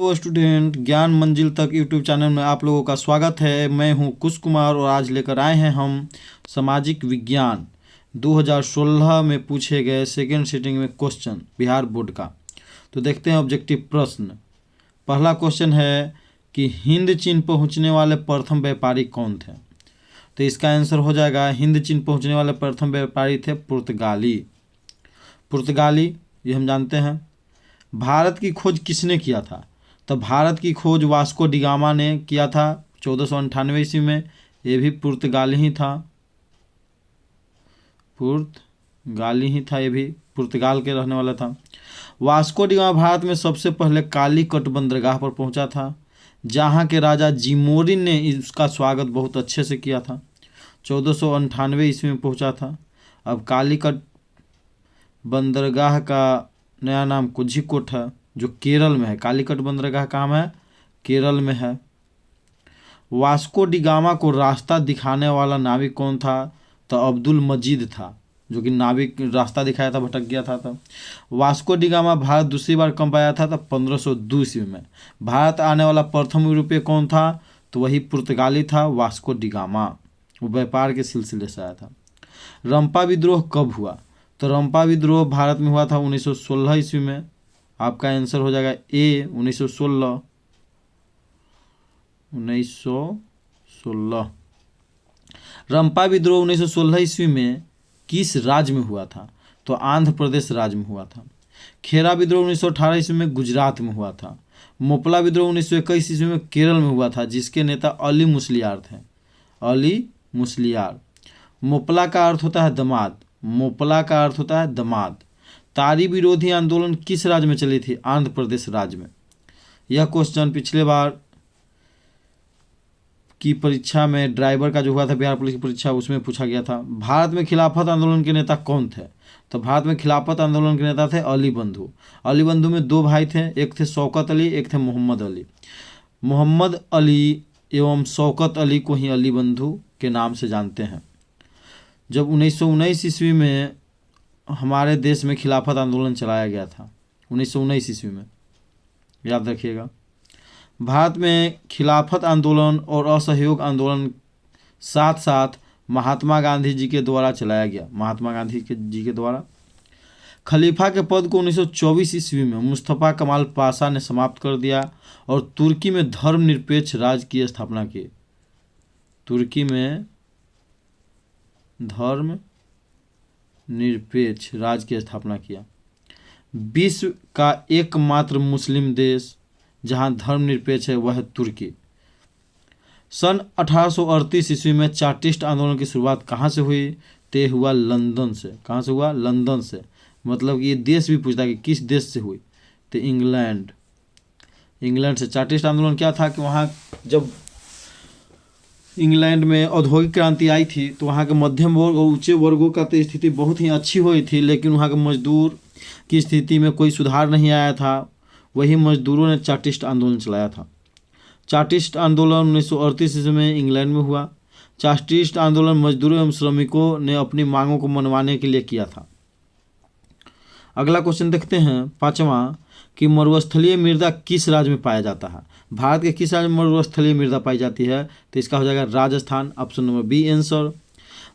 Hello student, ज्ञान मंजिल तक यूट्यूब चैनल में आप लोगों का स्वागत है। मैं हूं कुश कुमार और आज लेकर आए हैं हम सामाजिक विज्ञान 2016 में पूछे गए सेकेंड सिटिंग में क्वेश्चन बिहार बोर्ड का। तो देखते हैं ऑब्जेक्टिव प्रश्न। पहला क्वेश्चन है कि हिंद चीन पहुंचने वाले प्रथम व्यापारी कौन थे। तो इसका आंसर हो जाएगा हिंद चीन पहुंचने वाले प्रथम व्यापारी थे पुर्तगाली। ये हम जानते हैं। भारत की खोज किसने किया था। तो भारत की खोज वास्को डिगामा ने किया था 1498 ईस्वी में। ये भी पुर्तगाली ही था, ये भी पुर्तगाल के रहने वाला था। वास्को डिगामा भारत में सबसे पहले कालीकट बंदरगाह पर पहुंचा था, जहां के राजा जिमोरिन ने इसका स्वागत बहुत अच्छे से किया था। 1498 ईस्वी में पहुंचा था। अब कालीकट बंदरगाह का नया नाम कोझिकोड है, जो केरल में है। कालीकट बंदरगाह कहाँ है? केरल में है। वास्को डिगामा को रास्ता दिखाने वाला नाविक कौन था? तो अब्दुल मजीद था, जो कि नाविक रास्ता दिखाया था, भटक गया था। तब वास्को डिगामा भारत दूसरी बार कब आया था? तब 1502 ईस्वी में। भारत आने वाला प्रथम यूरोपीय कौन था? तो वही पुर्तगाली था, वास्को डिगामा। वो व्यापार के सिलसिले से आया था। रंपा विद्रोह कब हुआ? तो रंपा विद्रोह भारत में हुआ था 1916 ईस्वी में। आपका आंसर हो जाएगा ए 1916। रंपा विद्रोह 1916 ईस्वी में किस राज्य में हुआ था? तो आंध्र प्रदेश राज्य में हुआ था। खेरा विद्रोह 1918 ईस्वी में गुजरात में हुआ था। मोपला विद्रोह 1921 ईस्वी में केरल में हुआ था, जिसके नेता अली मुस्लियार थे। अली मुस्लियार। मोपला का अर्थ होता है दमाद। तारी विरोधी आंदोलन किस राज्य में चली थी? आंध्र प्रदेश राज्य में। यह क्वेश्चन पिछले बार की परीक्षा में ड्राइवर का जो हुआ था, बिहार पुलिस की परीक्षा, उसमें पूछा गया था। भारत में खिलाफत आंदोलन के नेता कौन थे? तो भारत में खिलाफत आंदोलन के नेता थे अली बंधु। अली बंधु में दो भाई थे, एक थे शौकत अली, एक थे मोहम्मद अली। मोहम्मद अली एवं शौकत अली को ही अली बंधु के नाम से जानते हैं। जब 1919 ईस्वी में हमारे देश में खिलाफत आंदोलन चलाया गया था, 1919 ईस्वी में, याद रखिएगा। भारत में खिलाफत आंदोलन और असहयोग आंदोलन साथ साथ महात्मा गांधी जी के द्वारा चलाया गया। जी के द्वारा खलीफा के पद को 1924 ईस्वी में मुस्तफ़ा कमाल पाशा ने समाप्त कर दिया और तुर्की में धर्मनिरपेक्ष राज्य की स्थापना की। तुर्की में धर्मनिरपेक्ष राज्य की स्थापना किया। विश्व का एकमात्र मुस्लिम देश जहां धर्मनिरपेक्ष है वह है तुर्की। सन 1838 ईस्वी में चार्टिस्ट आंदोलन की शुरुआत कहाँ से हुई? ते हुआ लंदन से। कहाँ से हुआ? लंदन से। मतलब कि ये देश भी पूछता है कि किस देश से हुई? तो इंग्लैंड से। चार्टिस्ट आंदोलन क्या था कि वहाँ जब इंग्लैंड में औद्योगिक क्रांति आई थी तो वहाँ के मध्यम वर्ग और ऊंचे वर्गों का तो स्थिति बहुत ही अच्छी हुई थी, लेकिन वहाँ के मजदूर की स्थिति में कोई सुधार नहीं आया था। वही मजदूरों ने चार्टिस्ट आंदोलन चलाया था। चार्टिस्ट आंदोलन 1938 ईस्वी में इंग्लैंड में हुआ। चार्टिस्ट आंदोलन मजदूरों एवं श्रमिकों ने अपनी मांगों को मनवाने के लिए किया था। अगला क्वेश्चन देखते हैं, पांचवा, कि मरुस्थलीय मृदा किस राज्य में पाया जाता है? भारत के किस राज्य में मरुस्थलीय मृदा पाई जाती है? तो इसका हो जाएगा Rajasthan. Option number B answer.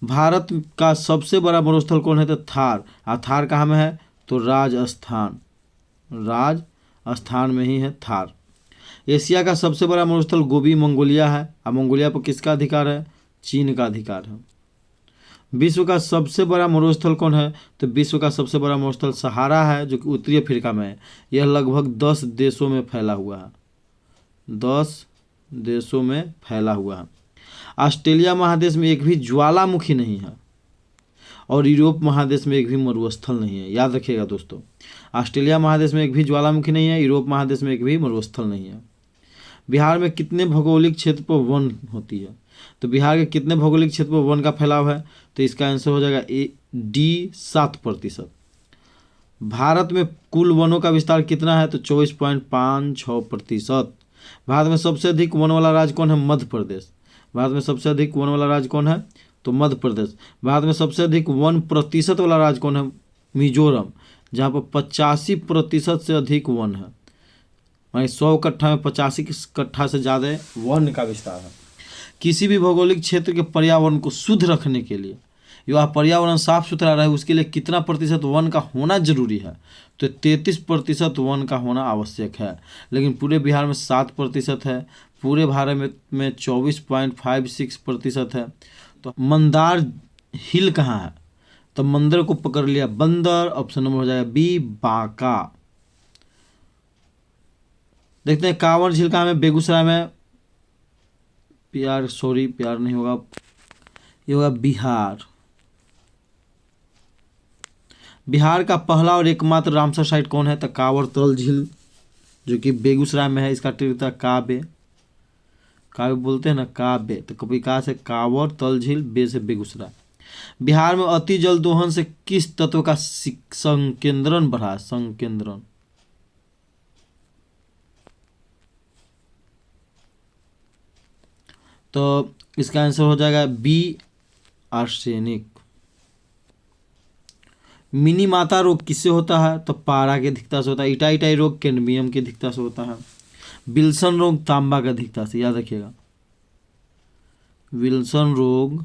Bharat का सबसे बड़ा मरुस्थल कौन है? तो थार। थार कहाँ में है? तो राजस्थान में ही है थार। एशिया का सबसे बड़ा मरुस्थल गोबी मंगोलिया है। अब मंगोलिया पर किसका अधिकार है? चीन का अधिकार है। विश्व का सबसे बड़ा मरुस्थल कौन है? तो विश्व का सबसे बड़ा मरुस्थल सहारा है, जो कि उत्तरी अफ्रीका में है। यह लगभग 10 देशों में फैला हुआ है। 10 देशों में फैला हुआ है। ऑस्ट्रेलिया महादेश में एक भी ज्वालामुखी नहीं है और यूरोप महादेश में एक भी मरुस्थल नहीं है। याद रखिएगा दोस्तों, ऑस्ट्रेलिया महादेश में एक भी ज्वालामुखी नहीं है, यूरोप महादेश में एक भी मरुस्थल नहीं है। बिहार में कितने भौगोलिक क्षेत्र पर वन होती है? तो बिहार के कितने भौगोलिक क्षेत्र पर वन का फैलाव है? तो इसका आंसर हो जाएगा डी 7%। भारत में कुल वनों का विस्तार कितना है? तो 24.56%। भारत में सबसे अधिक वन वाला राज्य कौन है? मध्य प्रदेश। भारत में सबसे अधिक वन वाला राज्य कौन है? तो मध्य प्रदेश। भारत में सबसे अधिक 1% वाला राज्य कौन है? मिजोरम, जहाँ पर 85% से अधिक वन है। मानी 100 कट्ठा में 85 कट्ठा से ज़्यादा वन का विस्तार है। किसी भी भौगोलिक क्षेत्र के पर्यावरण को शुद्ध रखने के लिए, या पर्यावरण साफ सुथरा रहे, उसके लिए कितना प्रतिशत वन का होना जरूरी है? तो 33% वन का होना आवश्यक है। लेकिन पूरे बिहार में 7% है, पूरे भारत में 24.56% है। तो मंदार हिल कहाँ है? तो मंदिर को पकड़ लिया बंदर, ऑप्शन नंबर हो जाएगा बी बांका। देखते हैं कांवर झील कहाँ में? बेगूसराय में। प्यार नहीं होगा, ये होगा बिहार। बिहार का पहला और एकमात्र रामसर साइट कौन है? तो कांवर तल झील, जो कि बेगूसराय में है। इसका टिक था काबे, काबे बोलते हैं ना, काबे। तो कभी कहा से कांवर तल झील, बे से बेगूसराय। बिहार में अति जल दोहन से किस तत्व का संकेंद्रण बढ़ा? संकेंद्रण, तो इसका आंसर हो जाएगा बी आर्सेनिक। मिनी माता रोग किससे होता है? तो पारा के अधिकता से होता है। इटाई रोग कैडमियम की अधिकता से होता है। विल्सन रोग तांबा की अधिकता से, याद रखिएगा, विल्सन रोग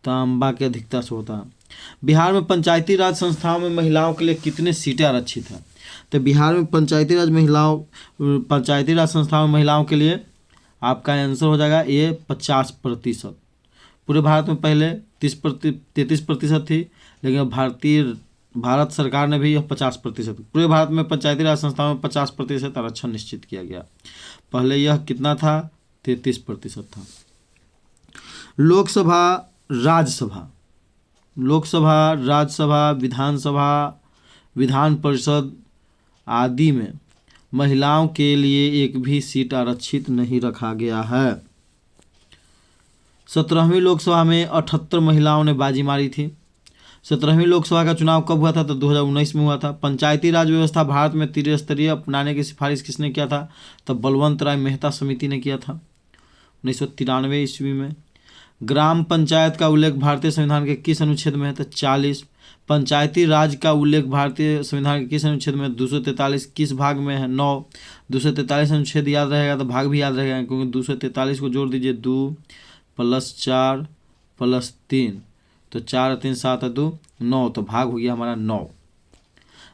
तांबा की अधिकता से होता है। बिहार में पंचायती राज संस्थाओं में महिलाओं के लिए कितने सीटें आरक्षित हैं? तो बिहार में पंचायती राज संस्थाओं में महिलाओं के लिए आपका आंसर हो जाएगा ये 50%। पूरे भारत में पहले 33% थी, लेकिन अब भारत सरकार ने भी यह 50%, पूरे भारत में पंचायती राज संस्थाओं में 50% आरक्षण निश्चित किया गया। पहले यह कितना था? 33% था। लोकसभा, राज्यसभा, विधानसभा, विधान परिषद आदि में महिलाओं के लिए एक भी सीट आरक्षित नहीं रखा गया है। 17वीं लोकसभा में 78 महिलाओं ने बाजी मारी थी। 17वीं लोकसभा का चुनाव कब हुआ था? तो 2019 में हुआ था। पंचायती राज व्यवस्था भारत में त्रिस्तरीय अपनाने की सिफारिश किसने किया था? तो बलवंत राय मेहता समिति ने किया था 1993 ईस्वी में। ग्राम पंचायत का उल्लेख भारतीय संविधान के किस अनुच्छेद में है? तो 40। पंचायती राज का उल्लेख भारतीय संविधान के किस अनुच्छेद में? 243। किस भाग में है? 9। 243 अनुच्छेद याद रहेगा तो भाग भी याद रहेगा, क्योंकि 243 को जोड़ दीजिए, 2 + 4 + 3, तो 4 3 7 2 9, तो भाग हो गया हमारा 9।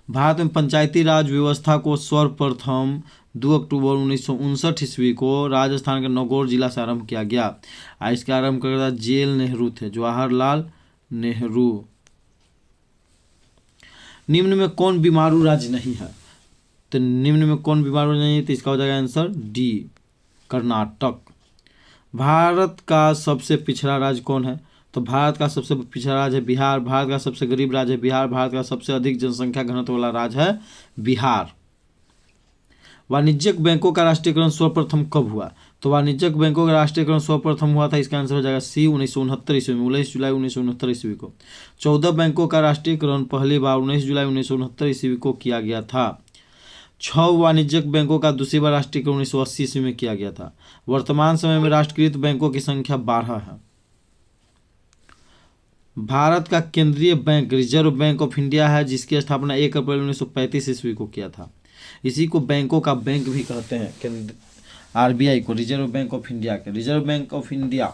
भारत में पंचायती राज व्यवस्था को सर्वप्रथम 2 अक्टूबर 1959 ईस्वी को राजस्थान के नागौर जिला से आरंभ किया गया। इसका आरंभ करता जेल नेहरू थे, जवाहरलाल नेहरू। निम्न में कौन बीमारू राज्य नहीं है? तो निम्न में कौन बीमारू नहीं है? तो इसका हो जाएगा आंसर डी, कर्नाटक। भारत का सबसे पिछड़ा राज्य कौन है? तो भारत का सबसे पिछड़ा राज्य है बिहार। भारत का सबसे गरीब राज्य है बिहार। भारत का सबसे अधिक जनसंख्या घनत्व वाला राज्य है बिहार। वाणिज्यिक बैंकों का राष्ट्रीयकरण सर्वप्रथम कब हुआ? तो वाणिज्यिक बैंकों का राष्ट्रीयकरण सर्वप्रथम हुआ था, इसका आंसर हो जाएगा सी, 1969 ईस्वी में, 19 जुलाई 1969 ईस्वी को। 14 बैंकों का राष्ट्रीयकरण पहली बार 19 जुलाई 1969 ईस्वी को किया गया था। 6 वाणिज्यिक बैंकों का दूसरी बार राष्ट्रीयकरण 1980 ईस्वी में किया गया था। वर्तमान समय में राष्ट्रीयकृत बैंकों की संख्या 12 है। भारत का केंद्रीय bank reserve bank of India है, जिसकी स्थापना 1 अप्रैल 1935 ईस्वी को किया था। इसी को बैंकों का बैंक भी कहते हैं, आरबीआई को, रिजर्व बैंक ऑफ इंडिया के, रिजर्व बैंक ऑफ इंडिया।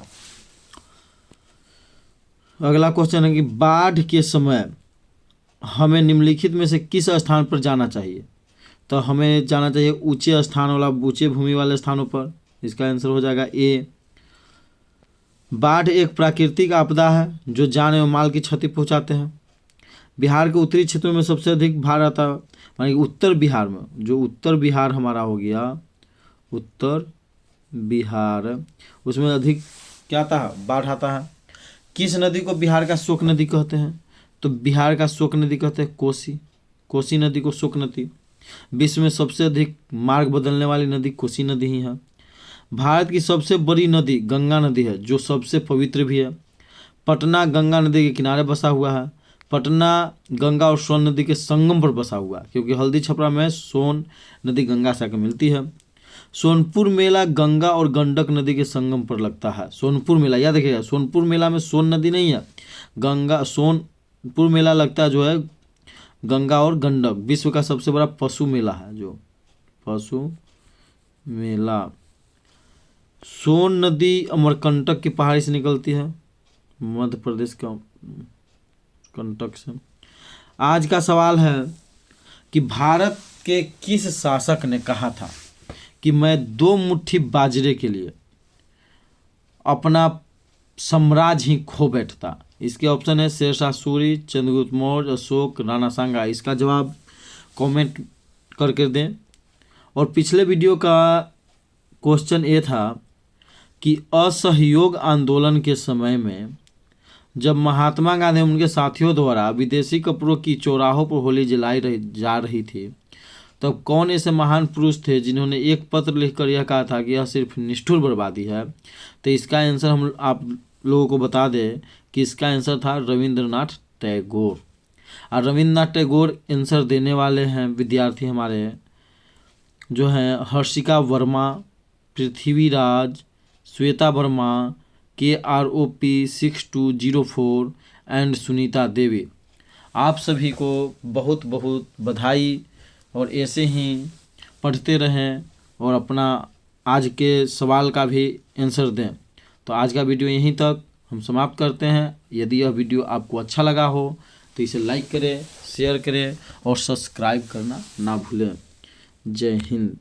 अगला क्वेश्चन है कि बाढ़ के समय हमें निम्नलिखित में से किस स्थान पर जाना चाहिए? तो हमें जाना चाहिए ऊंचे स्थान वाला, ऊंचे भूमि वाले स्थानों पर। इसका आंसर हो जाएगा ए। बाढ़ एक प्राकृतिक आपदा है जो जान एवं माल की क्षति पहुंचाते हैं। बिहार के उत्तरी क्षेत्रों में सबसे अधिक बाढ़ आता है, मानी उत्तर बिहार में, जो उत्तर बिहार हमारा हो गया, उत्तर बिहार, उसमें अधिक क्या आता है? बाढ़ आता है। किस नदी को बिहार का शोक नदी कहते हैं? तो बिहार का शोक नदी कहते हैं कोसी, कोसी नदी को शोक नदी। विश्व में सबसे अधिक मार्ग बदलने वाली नदी कोसी नदी ही है। भारत की सबसे बड़ी नदी गंगा नदी है, जो सबसे पवित्र भी है। पटना गंगा नदी के किनारे बसा हुआ है। पटना गंगा और सोन नदी के संगम पर बसा हुआ है, क्योंकि हल्दी छपरा में सोन नदी गंगा से आकर मिलती है। सोनपुर मेला गंगा और गंडक नदी के संगम पर लगता है। सोनपुर मेला याद रखिएगा, सोनपुर मेला में सोन नदी नहीं है, गंगा, सोनपुर मेला लगता है जो है गंगा और गंडक। विश्व का सबसे बड़ा पशु मेला है जो पशु मेला। सोन नदी अमरकंटक की पहाड़ी से निकलती है, मध्य प्रदेश का कंटक से। आज का सवाल है कि भारत के किस शासक ने कहा था कि मैं 2 मुट्ठी बाजरे के लिए अपना साम्राज्य ही खो बैठता। इसके ऑप्शन है शेरशाह सूरी, चंद्रगुप्त मौर्य, अशोक, राणा सांगा। इसका जवाब कमेंट करके दें। और पिछले वीडियो का क्वेश्चन ये था कि असहयोग आंदोलन के समय में जब महात्मा गांधी उनके साथियों द्वारा विदेशी कपड़ों की चौराहों पर होली जा रही थी, तब कौन ऐसे महान पुरुष थे जिन्होंने एक पत्र लिखकर यह कहा था कि यह सिर्फ निष्ठुर बर्बादी है। तो इसका आंसर हम आप लोगों को बता दें कि इसका आंसर था रविंद्रनाथ टैगोर। और रविंद्रनाथ टैगोर आंसर देने वाले हैं विद्यार्थी हमारे जो हैं हर्षिका वर्मा, पृथ्वीराज, श्वेता वर्मा, KROP 6204 एंड सुनीता देवी। आप सभी को बहुत बहुत बधाई और ऐसे ही पढ़ते रहें और अपना आज के सवाल का भी आंसर दें। तो आज का वीडियो यहीं तक हम समाप्त करते हैं। यदि यह वीडियो आपको अच्छा लगा हो तो इसे लाइक करें, शेयर करें और सब्सक्राइब करना ना भूलें। जय हिंद।